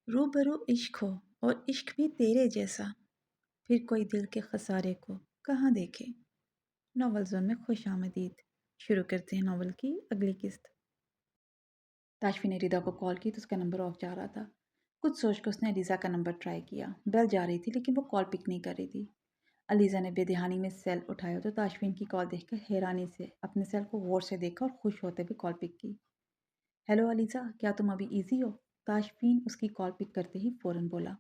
रूबरू इश्क हो और इश्क भी तेरे जैसा, फिर कोई दिल के खसारे को कहाँ देखे। नॉवल जोन में खुश आमदीद। शुरू करते हैं नॉवल की अगली किस्त। ताशफी ने रिदा को कॉल की तो उसका नंबर ऑफ जा रहा था। कुछ सोच कर उसने अलीज़ा का नंबर ट्राई किया। बेल जा रही थी लेकिन वो कॉल पिक नहीं कर रही थी। अलीज़ा ने बेदहानी में सेल उठाया तो ताशफीन की कॉल देखकर हैरानी से अपने सेल को गौर से देखा और खुश होते हुए कॉल पिक की। हेलो अलीज़ा, क्या तुम अभी ईजी हो? ताशफीन उसकी कॉल पिक करते ही फ़ौरन बोला।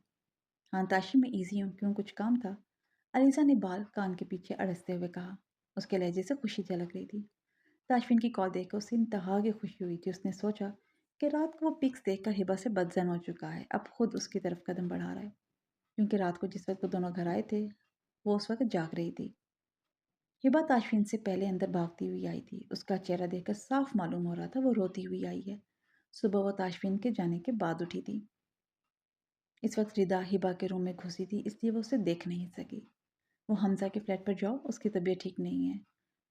हाँ ताशी, मैं ईजी हूँ, क्यों कुछ काम था? अलीज़ा ने बाल कान के पीछे अड़सते हुए कहा। उसके लहजे से खुशी झलक रही थी। ताशफीन की कॉल देखकर उसे इंतहा की खुशी हुई थी। उसने सोचा कि रात को वो पिक्स देखकर हिबा से बदजन हो चुका है, अब खुद उसकी तरफ कदम बढ़ा रहा है। क्योंकि रात को जिस वक्त वो दोनों घर आए थे वो उस वक्त जाग रही थी। हिबा ताशफीन से पहले अंदर भागती हुई आई थी। उसका चेहरा देखकर साफ मालूम हो रहा था वो रोती हुई आई है। सुबह वो ताशफीन के जाने के बाद उठी थी। इस वक्त रिदा हिबा के रूम में घुसी थी, इसलिए वो उसे देख नहीं सकी। वो हमजा के फ्लैट पर जाओ, उसकी तबीयत ठीक नहीं है।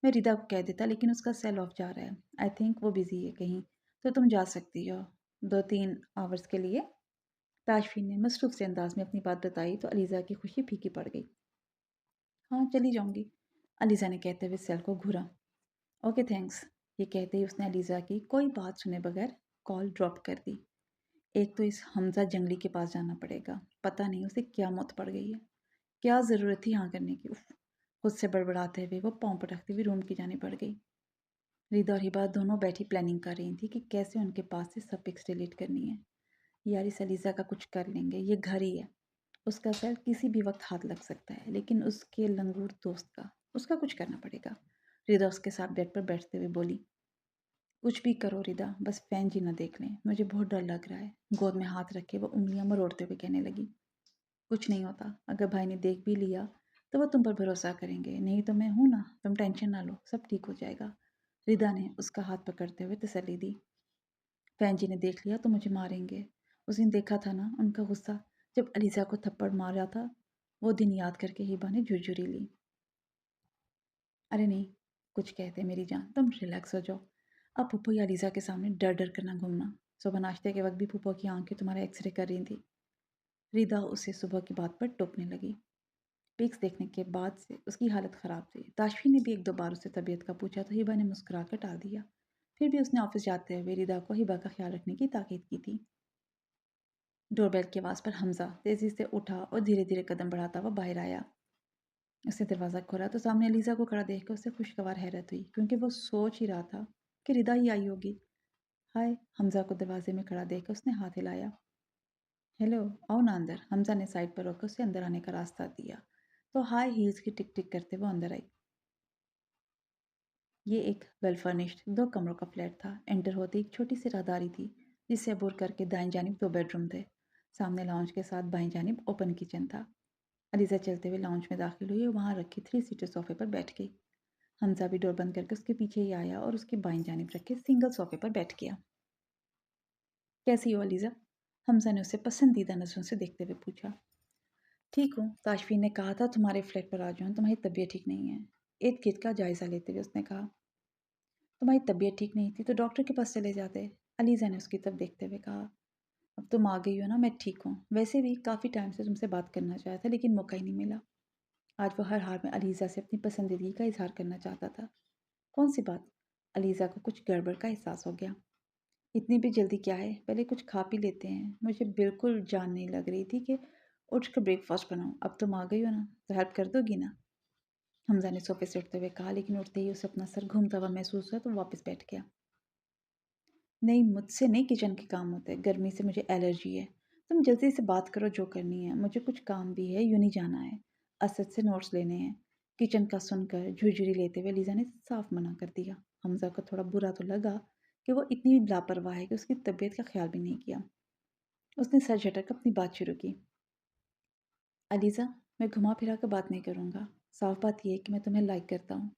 मैं रिदा को कह देता लेकिन उसका सेल ऑफ जा रहा है। आई थिंक वो बिजी है कहीं, तो तुम जा सकती हो 2-3 आवर्स के लिए। ताशफीन ने मसरूफ से अंदाज में अपनी बात बताई तो अलीज़ा की खुशी फीकी पड़ गई। हाँ चली जाऊंगी, अलीज़ा ने कहते हुए सेल को घूरा। ओके थैंक्स, ये कहते ही उसने अलीज़ा की कोई बात सुने बगैर कॉल ड्रॉप कर दी। एक तो इस हमजा जंगली के पास जाना पड़ेगा, पता नहीं उसे क्या मौत पड़ गई है, क्या ज़रूरत थी यहाँ करने की। उफ। खुद से बड़बड़ाते हुए वो पाँव पटकती हुई रूम की जाने पड़ गई। रिदा और हिबा दोनों बैठी प्लानिंग कर रही थी कि कैसे उनके पास से सब पिक्स डिलीट करनी है। यार इस अलीज़ा का कुछ कर लेंगे, ये घर ही है, उसका सर किसी भी वक्त हाथ लग सकता है, लेकिन उसके लंगूर दोस्त का उसका कुछ करना पड़ेगा। रिदा उसके साथ बेड पर बैठते हुए बोली, कुछ भी करो रिदा, बस फैन जी ना देख लें, मुझे बहुत डर लग रहा है। गोद में हाथ रखे वो उंगलियां मरोड़ते हुए कहने लगी, कुछ नहीं होता, अगर भाई ने देख भी लिया तो वो तुम पर भरोसा करेंगे, नहीं तो मैं हूं ना, तुम टेंशन ना लो, सब ठीक हो जाएगा। रिदा ने उसका हाथ पकड़ते हुए तसल्ली दी। फैन जी ने देख लिया तो मुझे मारेंगे। उस दिन देखा था ना उनका गुस्सा, जब अलीज़ा को थप्पड़ मारा था। वो दिन याद करके हिबा ने झुरझुरी ली। अरे नहीं, कुछ कहते मेरी जान, तुम रिलैक्स हो जाओ। अब पुप्पो या अलीज़ा के सामने डर डर कर ना घूमना। सुबह नाश्ते के वक्त भी पुप्पो की आंखें तुम्हारा एक्सरे कर रही थी। रिदा उसे सुबह की बात पर टोकने लगी। पिक्स देखने के बाद से उसकी हालत ख़राब थी। ताशफी ने भी एक दो बार उससे तबीयत का पूछा तो हिबा ने मुस्कुरा कर टाल दिया। फिर भी उसने ऑफिस जाते हुए रिदा को हिबा का ख्याल रखने की ताकीद की थी। डोरबेल की आवाज़ पर हमजा तेज़ी से उठा और धीरे धीरे कदम बढ़ाता हुआ बाहर आया। उसने दरवाज़ा खोला तो सामने अलीज़ा को खड़ा देखकर उसे खुशगवार हैरत हुई, क्योंकि वो सोच ही रहा था कि रिदा ही आई होगी। हाय, हमजा को दरवाजे में खड़ा देखकर उसने हाथ हिलाया। हेलो, आओ ना अंदर। हमजा ने साइड पर रोककर उसे अंदर आने का रास्ता दिया तो हाई हील्स की टिक टिक करते वो अंदर आई। ये एक वेल फर्निश्ड 2 कमरों का फ्लैट था। एंटर होते एक छोटी सी राहदारी थी जिससे अबूर करके दाएं जानिब 2 बेडरूम थे। सामने लाउंज के साथ बाएं जानिब ओपन किचन था। अलीज़ा चलते हुए लाउंज में दाखिल हुई और वहाँ रखी 3 सीटर सोफे पर बैठ गई। हमजा भी डोर बंद करके उसके पीछे ही आया और उसकी बाईं जानिब रखे सिंगल सोफे पर बैठ गया। कैसी हो अलीज़ा? हमजा ने उसे पसंदीदा नज़रों से देखते हुए पूछा। ठीक हूँ, ताशफी ने कहा था तुम्हारे फ्लैट पर आ जाऊँ, तुम्हारी तबीयत ठीक नहीं है। इर्द गिर्द का जायज़ा लेते हुए उसने कहा। तुम्हारी तबीयत ठीक नहीं थी तो डॉक्टर के पास चले जाते, अलीज़ा ने उसकी तरफ देखते हुए कहा। अब तुम आ गई हो ना, मैं ठीक हूँ। वैसे भी काफ़ी टाइम से तुमसे बात करना चाहा था लेकिन मौका ही नहीं मिला। आज वो हर हाल में अलीज़ा से अपनी पसंदीदगी का इजहार करना चाहता था। कौन सी बात? अलीज़ा को कुछ गड़बड़ का एहसास हो गया। इतनी भी जल्दी क्या है, पहले कुछ खा पी लेते हैं। मुझे बिल्कुल जान नहीं लग रही थी कि उठ कर ब्रेकफास्ट बनाऊँ। अब तुम आ गई हो ना, तो हेल्प कर दोगी ना? हमजा ने सोफे से उठते हुए कहा, लेकिन उठते ही उसे अपना सर घूमता हुआ महसूस हुआ तो वापस बैठ गया। नहीं, मुझसे नहीं किचन के काम होते, गर्मी से मुझे एलर्जी है। तुम जल्दी से बात करो जो करनी है, मुझे कुछ काम भी है, यूं नहीं जाना है। असद से नोट्स लेने हैं। किचन का सुनकर झुरझुरी लेते हुए लीजा ने साफ मना कर दिया। हमजा को थोड़ा बुरा तो लगा कि वो इतनी लापरवाह है कि उसकी तबीयत का ख्याल भी नहीं किया। उसने सर झटक अपनी बात शुरू की। अलीज़ा, मैं घुमा फिरा कर बात नहीं करूँगा। साफ बात यह है कि मैं तुम्हें लाइक करता हूँ।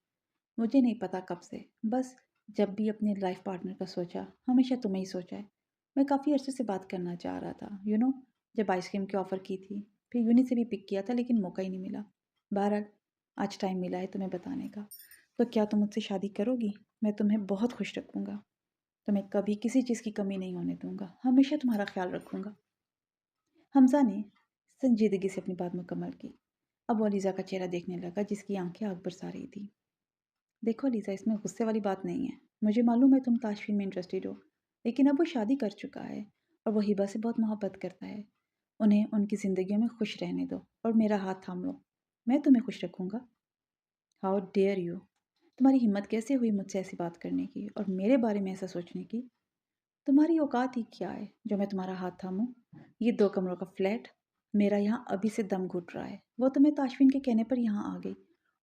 मुझे नहीं पता कब से, बस जब भी अपने लाइफ पार्टनर का सोचा, हमेशा तुम्हें ही सोचा है। मैं काफ़ी अरसे से बात करना चाह रहा था, जब आइसक्रीम की ऑफ़र की थी। फिर यूनी से भी पिक किया था लेकिन मौका ही नहीं मिला। बहरहाल, आज टाइम मिला है तुम्हें बताने का। तो क्या तुम मुझसे शादी करोगी? मैं तुम्हें बहुत खुश रखूँगा। तुम्हें कभी किसी चीज़ की कमी नहीं होने दूँगा, हमेशा तुम्हारा ख्याल रखूँगा। हमजा ने संजीदगी से अपनी बात मुकम्मल की। अब वो अलीज़ा का चेहरा देखने लगा जिसकी आंखें आग बरसा रही थी। देखो अलीज़ा, इसमें गुस्से वाली बात नहीं है। मुझे मालूम है तुम ताशफीन में इंटरेस्टेड हो, लेकिन अब वो शादी कर चुका है और वो हिबा से बहुत मोहब्बत करता है। उन्हें उनकी ज़िंदगियों में खुश रहने दो और मेरा हाथ थाम लो। मैं तुम्हें खुश रखूँगा। How dare you! तुम्हारी हिम्मत कैसे हुई मुझसे ऐसी बात करने की और मेरे बारे में ऐसा सोचने की? तुम्हारी औकात ही क्या है जो मैं तुम्हारा हाथ थामूं? ये 2 कमरों का फ्लैट, मेरा यहाँ अभी से दम घुट रहा है। वो तो मैं ताशफीन के कहने पर यहाँ आ गई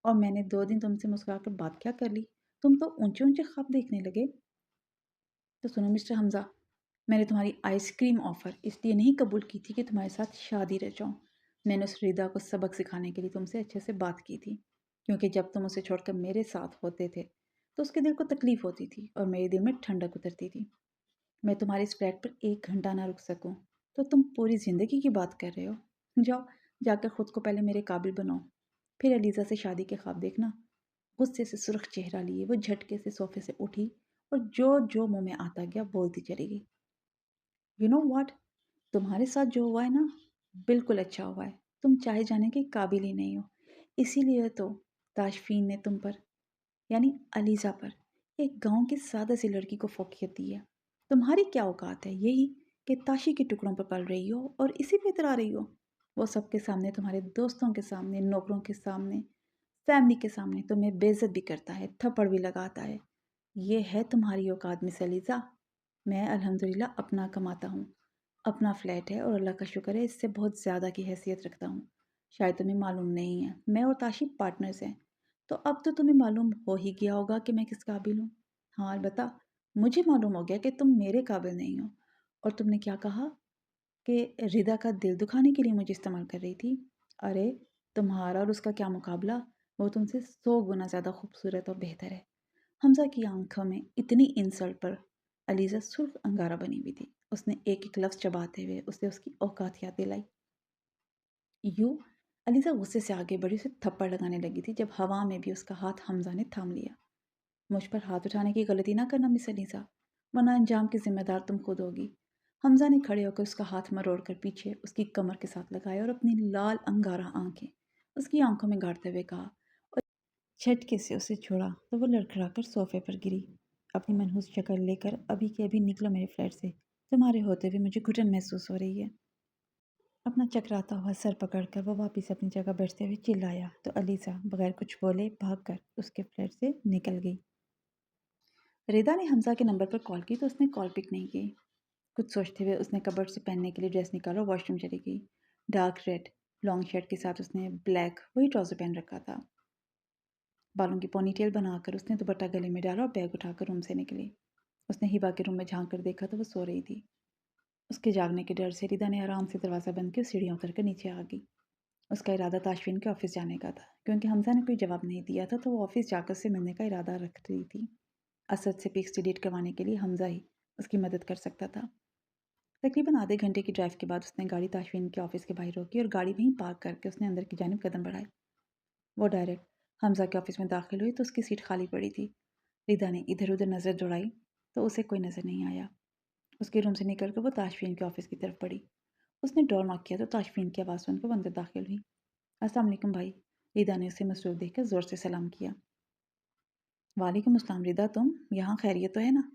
और मैंने 2 दिन तुमसे मुस्कुराकर बात क्या कर ली? तुम तो ऊंचे-ऊंचे ख्वाब देखने लगे। तो सुनो मिस्टर हमजा, मैंने तुम्हारी आइसक्रीम ऑफ़र इसलिए नहीं कबूल की थी कि तुम्हारे साथ शादी रह जाऊँ। मैंने उस रिदा को सबक सिखाने के लिए तुमसे अच्छे से बात की थी, क्योंकि जब तुम उसे छोड़कर मेरे साथ होते थे, तो उसके दिल को तकलीफ़ होती थी और मेरे दिल में ठंडक उतरती थी। मैं तुम्हारे इस फ्लैट पर 1 घंटा ना रुक सकूँ, तो तुम पूरी ज़िंदगी की बात कर रहे हो। जाओ, जाकर खुद को पहले मेरे काबिल बनाओ, फिर अलीज़ा से शादी के ख्वाब देखना। गुस्से से सुर्ख चेहरा लिए वो झटके से सोफे से उठी और जो जो मुंह में आता गया बोलती चली गई। यू नो व्हाट, तुम्हारे साथ जो हुआ है ना, बिल्कुल अच्छा हुआ है। तुम चाहे जाने के काबिल ही नहीं हो। इसीलिए तो ताशफीन ने तुम पर, यानी अलीज़ा पर, एक गांव की सादा सी लड़की को फोकियत दी है। तुम्हारी क्या औकात है यही कि ताशी के टुकड़ों पर पल रही हो और इसी पे इतरा रही हो। वो सबके सामने, तुम्हारे दोस्तों के सामने, नौकरों के सामने, फैमिली के सामने तुम्हें बेइज्जत भी करता है, थप्पड़ भी लगाता है। ये है तुम्हारी औकात मिस अलीज़ा। मैं अल्हम्दुलिल्लाह अपना कमाता हूँ, अपना फ्लैट है और अल्लाह का शुक्र है इससे बहुत ज़्यादा की हैसियत रखता हूँ। शायद तुम्हें मालूम नहीं है, मैं और ताशी पार्टनर्स हैं। तो अब तो तुम्हें मालूम हो ही गया होगा कि मैं किस काबिल हूँ। हाँ अलबत्ता, मुझे मालूम हो गया कि तुम मेरे काबिल नहीं हो। और तुमने क्या कहा कि रिदा का दिल दुखाने के लिए मुझे इस्तेमाल कर रही थी। अरे, तुम्हारा और उसका क्या मुकाबला, वो तुमसे 100 गुना ज़्यादा खूबसूरत और बेहतर है। हमजा की आंखों में इतनी इंसल्ट पर अलीज़ा सुर्ख अंगारा बनी हुई थी। उसने एक एक लफ्ज़ चबाते हुए उसे उसकी औकात याद दिलाई। यू, अलीज़ा गुस्से से आगे बढ़ी, उसे थप्पड़ लगाने लगी थी जब हवा में भी उसका हाथ हमजा ने थाम लिया। मुझ पर हाथ उठाने की गलती ना करना मिस अलीज़ा, वरना अंजाम की जिम्मेदार तुम खुद होगी। हमजा ने खड़े होकर उसका हाथ मरोड़ कर पीछे उसकी कमर के साथ लगाया और अपनी लाल अंगारा आंखें उसकी आंखों में गाड़ते हुए कहा, और झटके से उसे छोड़ा तो वो लड़खड़ाकर सोफे पर गिरी। अपनी मनहूस शक्ल लेकर अभी के अभी निकलो मेरे फ्लैट से, तुम्हारे होते हुए मुझे घुटन महसूस हो रही है। अपना चकराता हुआ सर पकड़कर वो वापस अपनी जगह बैठते हुए चिल्लाया तो अलीज़ा बगैर कुछ बोले भागकर उसके फ्लैट से निकल गई। रिदा ने हमजा के नंबर पर कॉल की तो उसने कॉल पिक नहीं की। कुछ सोचते हुए उसने कबर्ड से पहनने के लिए ड्रेस निकाला और वॉशरूम चली गई। डार्क रेड लॉन्ग शर्ट के साथ उसने ब्लैक वही ट्राउज़र पहन रखा था। बालों की पोनीटेल बनाकर उसने दुपट्टा गले में डाला और बैग उठाकर रूम से निकली। उसने हिबा के रूम में झांक कर देखा तो वो सो रही थी। उसके जागने के डर से रिदा ने आराम से दरवाज़ा बंद कर सीढ़ियाँ उतर कर नीचे आ गई। उसका इरादा ताशफीन के ऑफिस जाने का था, क्योंकि हमजा ने कोई जवाब नहीं दिया था तो वो ऑफिस जाकर उससे मिलने का इरादा रख रही थी। असद से पिक्स डिलीट करवाने के लिए हमजा ही उसकी मदद कर सकता था। तकरीबन आधे घंटे की ड्राइव के बाद उसने गाड़ी ताशफीन के ऑफिस के बाहर रोकी और गाड़ी वहीं पार्क करके उसने अंदर की जानिब कदम बढ़ाए। वो डायरेक्ट हमजा के ऑफिस में दाखिल हुई तो उसकी सीट खाली पड़ी थी। रिदा ने इधर उधर नज़र दौड़ाई तो उसे कोई नज़र नहीं आया। उसके रूम से निकलकर वो ताशफीन के ऑफिस की तरफ बढ़ी। उसने डोर नॉक किया तो ताशफीन की आवाज़ सुनकर वो अंदर दाखिल हुई। अस्सलाम वालेकुम भाई। रिदा ने उसे मसरूफ़ देखकर ज़ोर से सलाम किया। वालेकुम अस्सलाम रिदा, तुम यहाँ खैरियत तो है ना?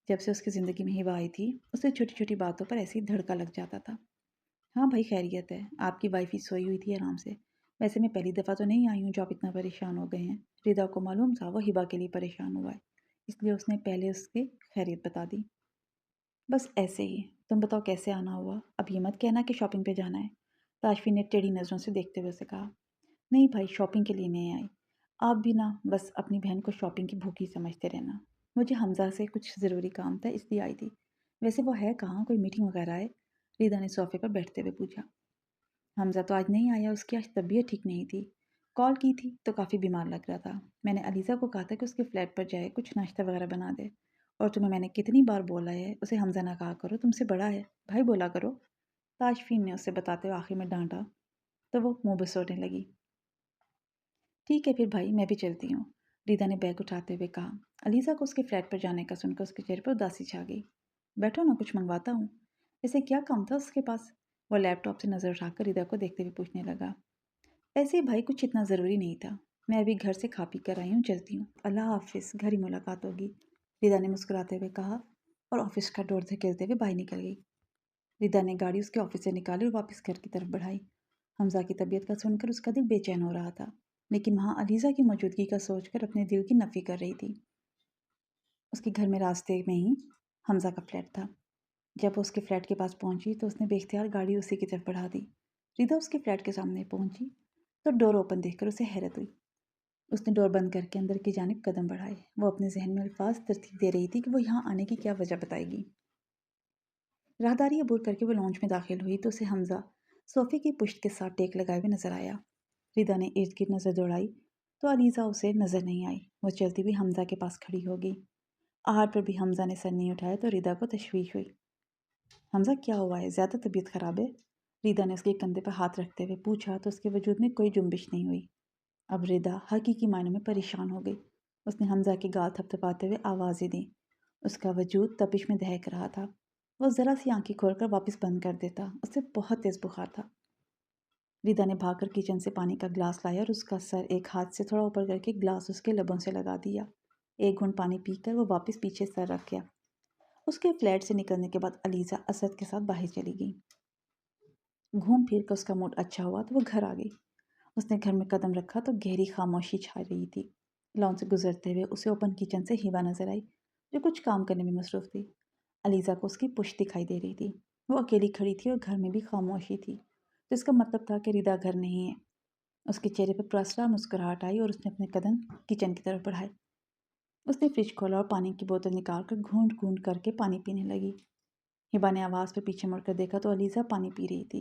जब से उसकी ज़िंदगी में हिबा आई थी, उसे छोटी छोटी बातों पर ऐसे ही धड़का लग जाता था। हाँ भाई खैरियत है, आपकी वाइफ ही सोई हुई थी आराम से। वैसे मैं पहली दफ़ा तो नहीं आई हूँ जो आप इतना परेशान हो गए हैं। रिदा को मालूम था वो हिबा के लिए परेशान हुआ है, इसलिए उसने पहले उसकी खैरियत बता दी। बस ऐसे ही। तुम बताओ कैसे आना हुआ? अब ये मत कहना कि शॉपिंग पे जाना है। ताशफी ने टेढ़ी नज़रों से देखते हुए उसे कहा। नहीं भाई, शॉपिंग के लिए नहीं आई। आप भी ना बस अपनी बहन को शॉपिंग की भूखी समझते रहना। मुझे हमजा से कुछ ज़रूरी काम था इसलिए आई थी। वैसे वो है कहाँ, कोई मीटिंग वगैरह है? रिदा ने सोफे पर बैठते हुए पूछा। हमजा तो आज नहीं आया, उसकी आज तबीयत ठीक नहीं थी। कॉल की थी तो काफ़ी बीमार लग रहा था। मैंने अलीज़ा को कहा था कि उसके फ्लैट पर जाए, कुछ नाश्ता वगैरह बना दे। और तुम्हें मैंने कितनी बार बोला है उसे हमजा ना कहा करो, तुमसे बड़ा है, भाई बोला करो। ताजफीन ने उसे बताते हुए आखिर में डांटा तो वो मुंह बसोड़ने लगी। ठीक है फिर भाई, मैं भी चलती हूँ, रीदा ने बैग उठाते हुए कहा। अलीज़ा को उसके फ्लैट पर जाने का सुनकर उसके चेहरे पर उदासी छा गई। बैठो ना, कुछ मंगवाता हूँ। ऐसे क्या काम था उसके पास? वो लैपटॉप से नज़र उठाकर रिदा को देखते हुए पूछने लगा, ऐसे भाई कुछ इतना ज़रूरी नहीं था। मैं अभी घर से खा पी कर आई हूँ, चलती हूँ। अल्लाह हाफिज़, घर ही मुलाकात होगी, रिदा ने मुस्कुराते हुए कहा और ऑफिस का डोर धकेलते हुए बाहर निकल गई। रिदा ने गाड़ी उसके ऑफिस से निकाली और वापस घर की तरफ बढ़ाई। हमजा की तबीयत का सुनकर उसका दिल बेचैन हो रहा था, लेकिन वहाँ अलीज़ा की मौजूदगी का सोचकर अपने दिल की नफ़ी कर रही थी। उसके घर में रास्ते में ही हमजा का फ्लैट था। जब वो उसके फ्लैट के पास पहुंची तो उसने बेख्तियार गाड़ी उसी की तरफ बढ़ा दी। रिदा उसके फ्लैट के सामने पहुंची तो डोर ओपन देखकर उसे हैरत हुई। उसने डोर बंद करके अंदर की जानिब कदम बढ़ाए। वो अपने जहन में अल्फाज तरतीब दे रही थी कि वो यहाँ आने की क्या वजह बताएगी। राहदारी अबूर करके वो लॉन्च में दाखिल हुई तो उसे हमजा सोफे की पुश्त के साथ टेक लगाए हुए नजर आया। रिदा ने इर्द गिर्द नज़र दौड़ाई तो अलीज़ा उसे नज़र नहीं आई। वो चलती हुई हमजा के पास खड़ी हो गई। आहट पर भी हमजा ने सर नहीं उठाया तो रिदा को तशवीश हुई। हमजा क्या हुआ है, ज़्यादा तबीयत ख़राब है? रिदा ने उसके कंधे पर हाथ रखते हुए पूछा तो उसके वजूद में कोई जुम्बिश नहीं हुई। अब रिदा हकीकी मायनों में परेशान हो गई। उसने हमजा की गाल थपथपाते हुए आवाज़ें दी। उसका वजूद तपिश में दहक रहा था। वो ज़रा सी आंखें खोलकर वापस बंद कर देता। उसे बहुत तेज़ बुखार था। रिदा ने भागकर किचन से पानी का गिलास लाया और उसका सर एक हाथ से थोड़ा ऊपर करके गिलास उसके लबों से लगा दिया। एक घूंट पानी पीकर वो वापस पीछे सर रख गया। उसके फ्लैट से निकलने के बाद अलीज़ा असद के साथ बाहर चली गई। घूम फिर कर उसका मूड अच्छा हुआ तो वो घर आ गई। उसने घर में कदम रखा तो गहरी खामोशी छा रही थी। लॉन से गुजरते हुए उसे ओपन किचन से हिबा नजर आई, जो कुछ काम करने में मसरूफ़ थी। अलीज़ा को उसकी पुश्त दिखाई दे रही थी। वो अकेली खड़ी थी और घर में भी खामोशी थी, तो इसका मतलब था कि रिदा घर नहीं है। उसके चेहरे पर पुरस्कार मुस्कुराहट आई और उसने अपने कदम किचन की तरफ बढ़ाए। उसने फ्रिज खोला और पानी की बोतल निकाल कर घूंट घूंट करके पानी पीने लगी। हिबा ने आवाज़ पर पीछे मुड़कर देखा तो अलीज़ा पानी पी रही थी।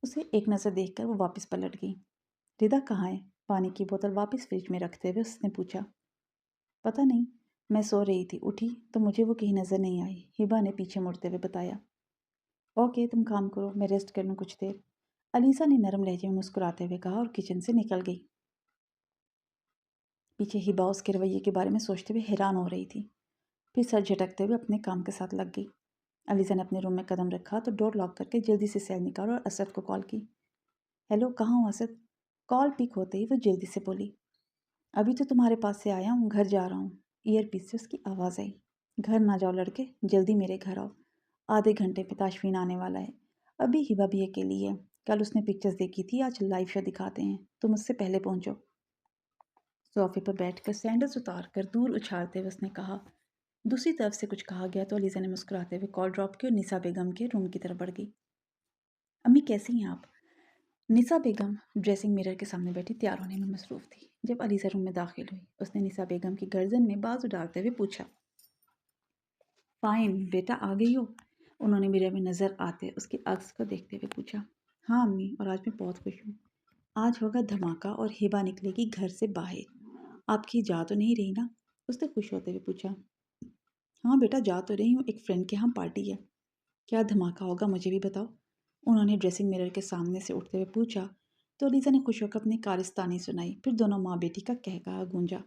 उसे एक नज़र देखकर वो वापस पलट गई। रिदा कहाँ है? पानी की बोतल वापस फ्रिज में रखते हुए उसने पूछा। पता नहीं, मैं सो रही थी, उठी तो मुझे वो कहीं नज़र नहीं आई, हिबा ने पीछे मुड़ते हुए बताया। ओके, तुम काम करो, मैं रेस्ट कर लूँ कुछ देर, अलीज़ा ने नरम लहजे में मुस्कुराते हुए कहा और किचन से निकल गई। पीछे हिबा उसके रवैये के बारे में सोचते हुए हैरान हो रही थी, फिर सर झटकते हुए अपने काम के साथ लग गई। अलीज़ा ने अपने रूम में कदम रखा तो डोर लॉक करके जल्दी से सेल निकाला और असद को कॉल की। हेलो, कहाँ हो असद? कॉल पिक होते ही वो जल्दी से बोली, अभी तो तुम्हारे पास से आया हूँ, घर जा रहा हूँ। ईयरपीस से उसकी आवाज़ आई। घर ना जाओ लड़के, जल्दी मेरे घर आओ, आधे घंटे में ताशफीन आने वाला है। अभी हिबा भी अकेली है, कल उसने पिक्चर्स देखी थी, आज लाइव शो दिखाते हैं, तुम उससे पहले पहुँचो। सोफे पर बैठकर सैंडल्स उतार कर दूर उछालते हुए उसने कहा। दूसरी तरफ से कुछ कहा गया तो अलीज़ा ने मुस्कुराते हुए कॉल ड्रॉप की और निसा बेगम के रूम की तरफ बढ़ गई। अम्मी कैसी हैं आप? निसा बेगम ड्रेसिंग मिरर के सामने बैठी तैयार होने में मसरूफ़ थी। जब अलीज़ा रूम में दाखिल हुई, उसने निसा बेगम की गर्दन में बाजू डालते हुए पूछा, फ़ाइन बेटा, आ गई हो? उन्होंने मिरर में नज़र आते उसकी अक्स को देखते हुए पूछा। हाँ अम्मी, और आज मैं बहुत खुश हूँ। आज होगा धमाका और हिबा निकलेगी घर से बाहर। आपकी जा तो नहीं रही ना? उसने खुश होते हुए पूछा। हाँ बेटा, जा तो रही हूँ, एक फ्रेंड के यहाँ पार्टी है। क्या धमाका होगा मुझे भी बताओ? उन्होंने ड्रेसिंग मिरर के सामने से उठते हुए पूछा तो अलीज़ा ने खुश होकर अपनी कारस्तानी सुनाई। फिर दोनों माँ बेटी का कहकहा गूंजा।